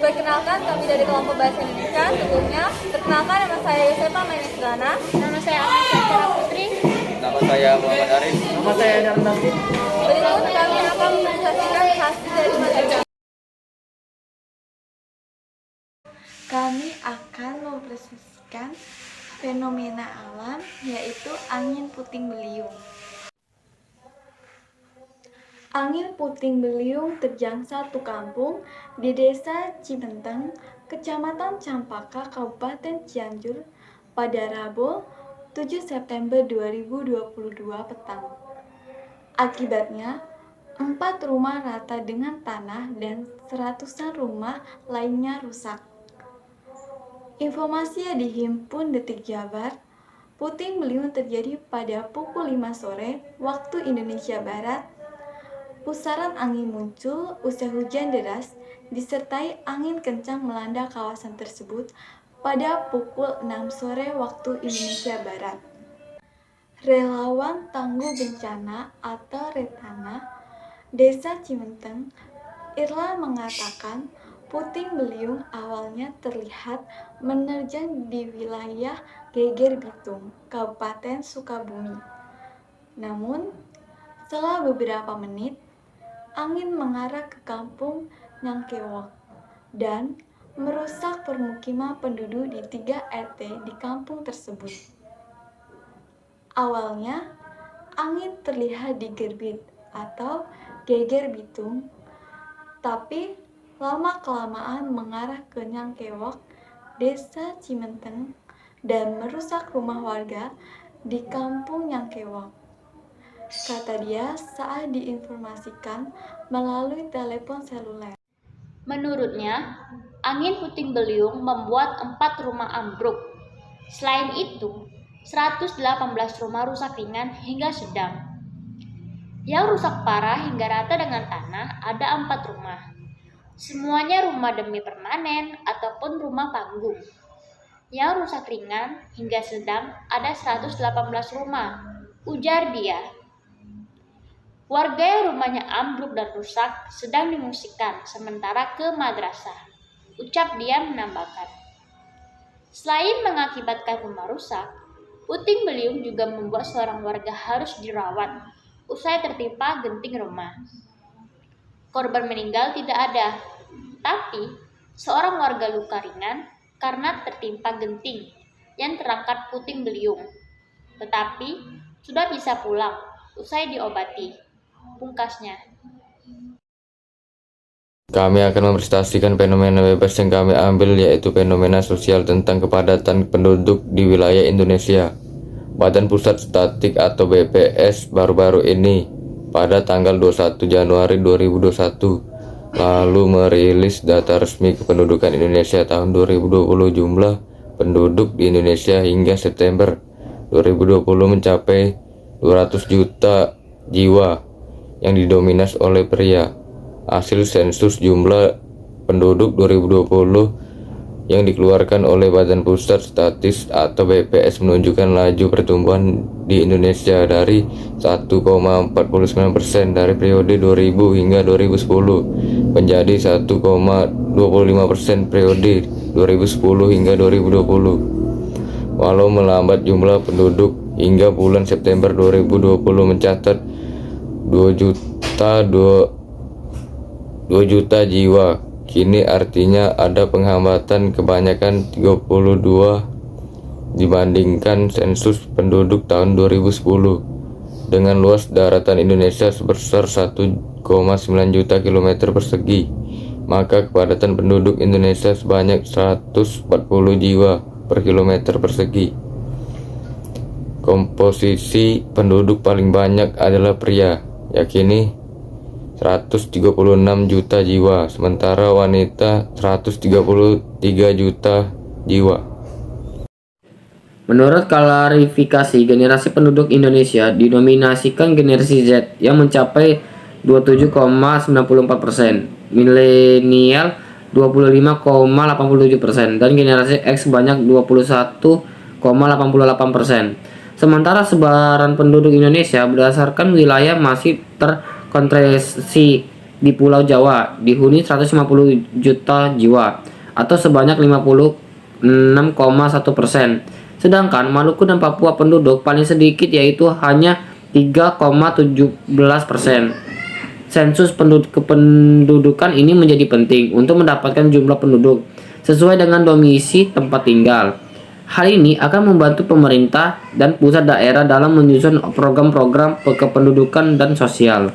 Perkenalkan, kami dari kelompok Bahasa Indonesia. Sebelumnya, perkenalkan nama saya Yosefa Mainisrana. Nama saya Amelia Putri. Nama saya Muhammad Arif. Nama saya Darman. Berikut kami akan mempresentasikan hasil dari materi. Kami akan mempresentasikan fenomena alam, yaitu angin puting beliung. Angin puting beliung terjang satu kampung di Desa Cimenteng, Kecamatan Campaka, Kabupaten Cianjur pada Rabu 7 September 2022 petang. Akibatnya, 4 rumah rata dengan tanah dan seratusan rumah lainnya rusak. Informasi yang dihimpun Detik Jabar, puting beliung terjadi pada pukul 5 sore waktu Indonesia Barat. Pusaran angin muncul usai hujan deras disertai angin kencang melanda kawasan tersebut pada pukul 6 sore waktu Indonesia Barat. Relawan Tangguh Bencana atau Retana Desa Cimenteng, Irla mengatakan puting beliung awalnya terlihat menerjang di wilayah Geger Bitung, Kabupaten Sukabumi. Namun, setelah beberapa menit, angin mengarah ke kampung Nyangkewok dan merusak permukiman penduduk di 3 RT di kampung tersebut. Awalnya, angin terlihat di Gerbit atau Geger Bitung, tapi lama-kelamaan mengarah ke Nyangkewok, Desa Cimenteng, dan merusak rumah warga di kampung Nyangkewok. Kata dia saat diinformasikan melalui telepon seluler. Menurutnya, angin puting beliung membuat 4 rumah ambruk. Selain itu, 118 rumah rusak ringan hingga sedang. Yang rusak parah hingga rata dengan tanah ada 4 rumah. Semuanya rumah demi permanen ataupun rumah panggung. Yang rusak ringan hingga sedang ada 118 rumah, ujar dia. Warga yang rumahnya ambruk dan rusak sedang diungsikan sementara ke madrasah, ucap dia menambahkan. Selain mengakibatkan rumah rusak, puting beliung juga membuat seorang warga harus dirawat usai tertimpa genting rumah. Korban meninggal tidak ada, tapi seorang warga luka ringan karena tertimpa genting yang terangkat puting beliung, tetapi sudah bisa pulang usai diobati. Pungkasnya. Kami akan mempresentasikan fenomena bebas yang kami ambil, yaitu fenomena sosial tentang kepadatan penduduk di wilayah Indonesia. Badan Pusat Statistik atau BPS baru-baru ini pada tanggal 21 Januari 2021 lalu merilis data resmi kependudukan Indonesia tahun 2020. Jumlah penduduk di Indonesia hingga September 2020 mencapai 200 juta jiwa yang didominasi oleh pria. Hasil sensus jumlah penduduk 2020 yang dikeluarkan oleh Badan Pusat Statistik atau BPS menunjukkan laju pertumbuhan di Indonesia dari 1,49% dari periode 2000 hingga 2010 menjadi 1,25% periode 2010 hingga 2020. Walau melambat, jumlah penduduk hingga bulan September 2020 mencatat 2 juta jiwa. Kini artinya ada penghambatan kebanyakan 32 dibandingkan sensus penduduk tahun 2010. Dengan luas daratan Indonesia sebesar 1,9 juta kilometer persegi, maka kepadatan penduduk Indonesia sebanyak 140 jiwa per kilometer persegi. Komposisi penduduk paling banyak adalah pria, yakni 136 juta jiwa, sementara wanita 133 juta jiwa. Menurut klarifikasi, generasi penduduk Indonesia didominasikan generasi Z yang mencapai 27,94%, milenial 25,87%, dan generasi X sebanyak 21,88%. Sementara sebaran penduduk Indonesia berdasarkan wilayah masih terkonsentrasi di Pulau Jawa dihuni 150 juta jiwa atau sebanyak 56,1%. Sedangkan Maluku dan Papua penduduk paling sedikit yaitu hanya 3,17%. Sensus kependudukan ini menjadi penting untuk mendapatkan jumlah penduduk sesuai dengan domisili tempat tinggal. Hal ini akan membantu pemerintah dan pusat daerah dalam menyusun program-program kependudukan dan sosial.